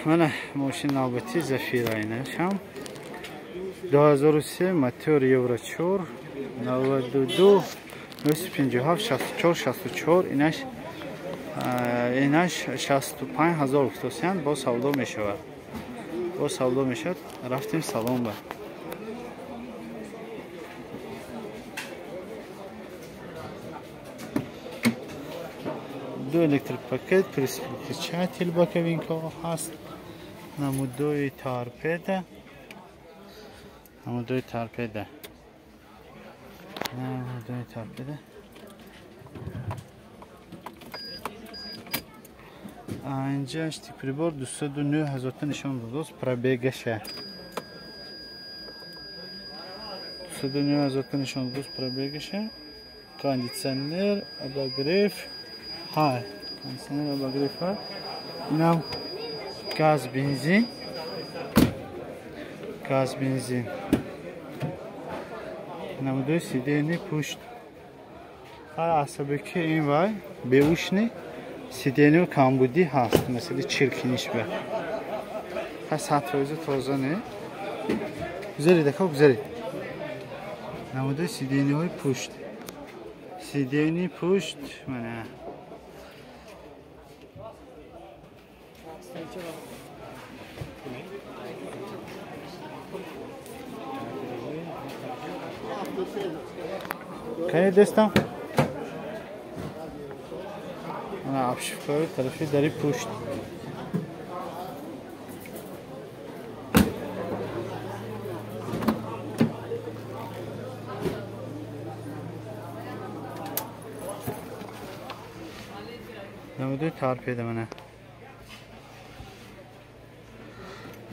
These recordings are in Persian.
من ماشین نوبتی زفیر اینش هم 2003 موتور یورو 4 92 957 64 64 اینش 65000 توسیان با سودا میشود. با سودا میشد. رفتیم سالن با دو الکتریک پاکت پرسپیکچه تیل کابینکا هست. نمودوی تارپیده اینجا اشتی پریبار 209 هزار نشان داد پرابگشه 209 هزار نشان داد پرابگشه کاندیشنر اباگریف های کاندیشنر اباگریف ها اینم گاز بنزین نمودوی سیدینی پشت عصبی که این وای بیوشنی سیدینی کامبودی هست مثلا چرکینیش به پس حترویزه تازه نه گذاری دکا گذاری نمودوی سیدینی های پشت منه که دستم من ابشفکاری طرفی داری پشت نموده تارپیده منه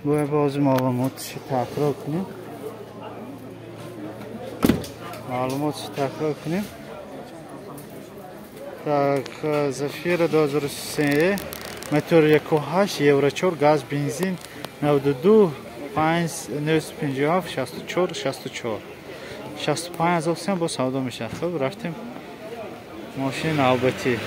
باید بازی معلوماتش تکرار کنیم так زفیر 2003 موتور 1.8 یورو 4 گاز بنزین 92 957 64 64 65000 با سودا میشه. خب رفتیم ماشین نوبتی